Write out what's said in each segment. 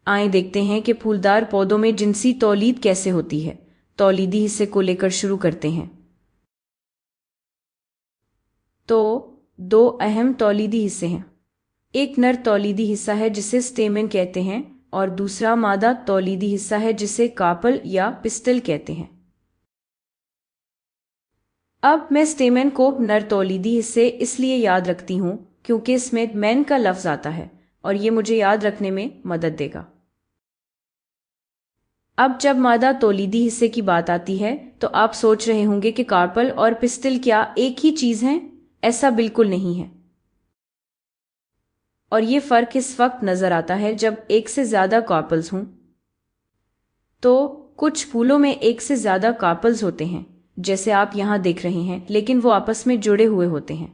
آئیں دیکھتے ہیں کہ پھولدار پودوں میں جنسی تولید کیسے ہوتی ہے۔ تولیدی حصے کو لے کر شروع کرتے ہیں۔ تو دو اہم تولیدی حصے ہیں۔ ایک نر تولیدی حصہ ہے جسے سٹیمن کہتے ہیں، اور دوسرا مادہ تولیدی حصہ ہے جسے کارپل یا پسٹل کہتے ہیں۔ اب میں سٹیمن کو نر تولیدی حصے اس لیے یاد رکھتی ہوں کیونکہ اس میں مین کا لفظ آتا ہے اور یہ مجھے یاد رکھنے میں مدد دے گا۔ اب جب مادہ تولیدی حصے کی بات آتی ہے تو آپ سوچ رہے ہوں گے کہ کارپل اور پسٹل کیا ایک ہی چیز ہیں؟ ایسا بالکل نہیں ہے، اور یہ فرق اس وقت نظر آتا ہے جب ایک سے زیادہ کارپلز ہوں۔ تو کچھ پھولوں میں ایک سے زیادہ کارپلز ہوتے ہیں جیسے آپ یہاں دیکھ رہے ہیں، لیکن وہ آپس میں جڑے ہوئے ہوتے ہیں۔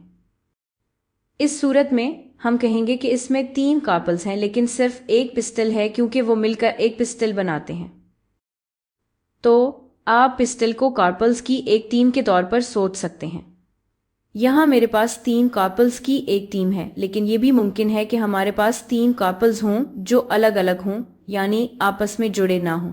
اس صورت میں ہم کہیں گے کہ اس میں 3 کارپلز ہیں لیکن صرف ایک پسٹل ہے کیونکہ وہ مل کر ایک پسٹل بناتے ہیں۔ تو آپ پسٹل کو کارپلز کی ایک ٹیم کے طور پر سوچ سکتے ہیں۔ یہاں میرے پاس 3 کارپلز کی ایک ٹیم ہے، لیکن یہ بھی ممکن ہے کہ ہمارے پاس 3 کارپلز ہوں جو الگ الگ ہوں، یعنی آپس میں جڑے نہ ہوں۔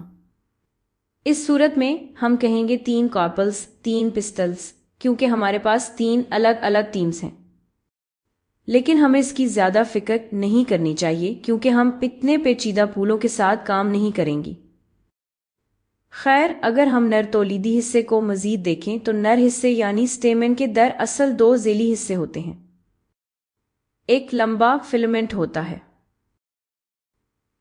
اس صورت میں ہم کہیں گے 3 کارپلز 3 پسٹلز، کیونکہ ہمارے پاس 3 الگ الگ ٹیمز ہیں۔ لیکن ہمیں اس کی زیادہ فکر نہیں کرنی چاہیے کیونکہ ہم اتنے پیچیدہ پھولوں کے ساتھ کام نہیں کریں گی۔ خیر، اگر ہم نر تولیدی حصے کو مزید دیکھیں تو نر حصے یعنی سٹیمن کے دراصل 2 ذیلی حصے ہوتے ہیں۔ ایک لمبا فلمنٹ ہوتا ہے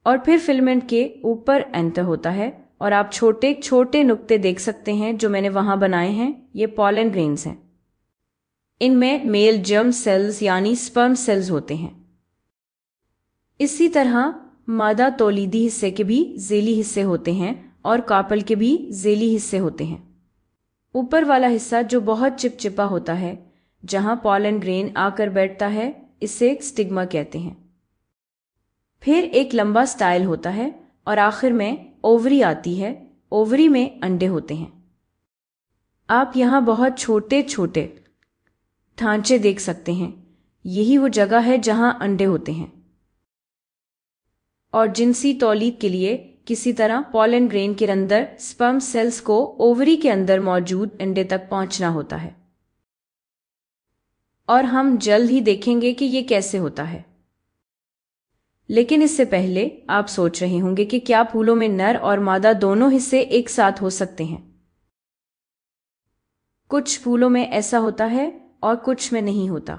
اور پھر فلمنٹ کے اوپر اینتر ہوتا ہے، اور آپ چھوٹے چھوٹے نقطے دیکھ سکتے ہیں جو میں نے وہاں بنائے ہیں، یہ پالن گرینز ہیں۔ ان میں میل جرم سیلز یعنی سپرم سیلز ہوتے ہیں۔ اسی طرح مادہ تولیدی حصے کے بھی ذیلی حصے ہوتے ہیں اور کارپل کے بھی ذیلی حصے ہوتے ہیں۔ اوپر والا حصہ جو بہت چپچپا ہوتا ہے، جہاں پالن گرین آ کر بیٹھتا ہے، اسے سٹگما کہتے ہیں۔ پھر ایک لمبا سٹائل ہوتا ہے اور آخر میں اووری آتی ہے۔ اووری میں انڈے ہوتے ہیں۔ آپ یہاں بہت چھوٹے چھوٹے ڈھانچے دیکھ سکتے ہیں، یہی وہ جگہ ہے جہاں انڈے ہوتے ہیں۔ اور جنسی تولید کے لیے کسی طرح پالن گرین کے اندر سپرم سیلز کو اووری کے اندر موجود انڈے تک پہنچنا ہوتا ہے، اور ہم جلد ہی دیکھیں گے کہ یہ کیسے ہوتا ہے۔ لیکن اس سے پہلے آپ سوچ رہے ہوں گے کہ کیا پھولوں میں نر اور مادہ دونوں حصے ایک ساتھ ہو سکتے ہیں؟ کچھ پھولوں میں ایسا ہوتا ہے اور کچھ میں نہیں ہوتا۔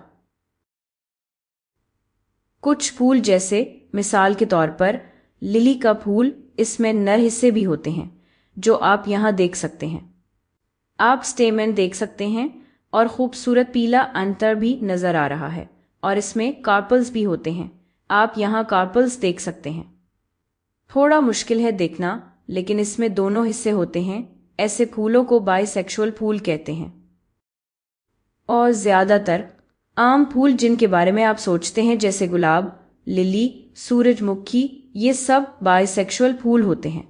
کچھ پھول جیسے مثال کے طور پر للی کا پھول، اس میں نر حصے بھی ہوتے ہیں جو آپ یہاں دیکھ سکتے ہیں۔ آپ سٹیمن دیکھ سکتے ہیں اور خوبصورت پیلا انتر بھی نظر آ رہا ہے، اور اس میں کارپلز بھی ہوتے ہیں۔ آپ یہاں کارپلز دیکھ سکتے ہیں۔ تھوڑا مشکل ہے دیکھنا، لیکن اس میں دونوں حصے ہوتے ہیں۔ ایسے پھولوں کو بائی سیکشول پھول کہتے ہیں۔ اور زیادہ تر عام پھول جن کے بارے میں آپ سوچتے ہیں جیسے گلاب، للی، سورج مکھی، یہ سب بائی سیکشول پھول ہوتے ہیں۔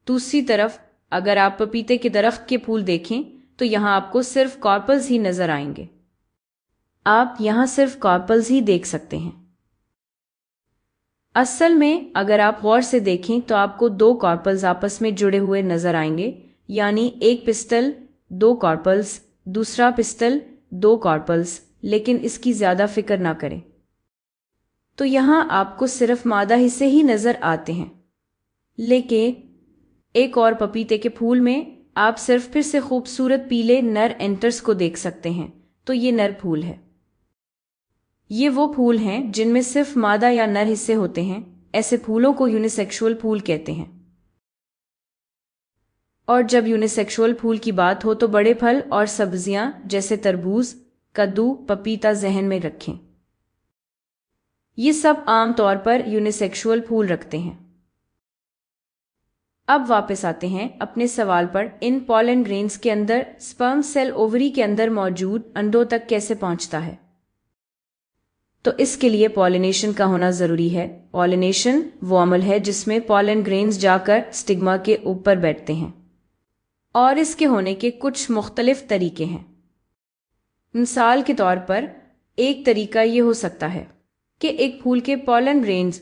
دوسری طرف اگر آپ پپیتے کے درخت کے پھول دیکھیں تو یہاں آپ کو صرف کارپلز ہی نظر آئیں گے۔ آپ یہاں صرف کارپلز ہی دیکھ سکتے ہیں۔ اصل میں اگر آپ غور سے دیکھیں تو آپ کو 2 کارپلز آپس میں جڑے ہوئے نظر آئیں گے، یعنی ایک پسٹل 2 کارپلز، دوسرا پسٹل 2 کارپلز، لیکن اس کی زیادہ فکر نہ کریں۔ تو یہاں آپ کو صرف مادہ حصے ہی نظر آتے ہیں، لیکن ایک اور پپیتے کے پھول میں آپ صرف پھر سے خوبصورت پیلے نر اینٹرز کو دیکھ سکتے ہیں، تو یہ نر پھول ہے۔ یہ وہ پھول ہیں جن میں صرف مادہ یا نر حصے ہوتے ہیں۔ ایسے پھولوں کو یونیسیکشول پھول کہتے ہیں۔ اور جب یونیسیکشول پھول کی بات ہو تو بڑے پھل اور سبزیاں جیسے تربوز، کدو، پپیتا ذہن میں رکھیں۔ یہ سب عام طور پر یونیسیکشول پھول رکھتے ہیں۔ اب واپس آتے ہیں اپنے سوال پر، ان پالن گرینز کے اندر سپرم سیل اووری کے اندر موجود انڈوں تک کیسے پہنچتا ہے؟ تو اس کے لیے پالینیشن کا ہونا ضروری ہے۔ پالینیشن وہ عمل ہے جس میں پالن گرینز جا کر سٹگما کے اوپر بیٹھتے ہیں، اور اس کے ہونے کے کچھ مختلف طریقے ہیں۔ مثال کے طور پر ایک طریقہ یہ ہو سکتا ہے کہ ایک پھول کے پالن گرینز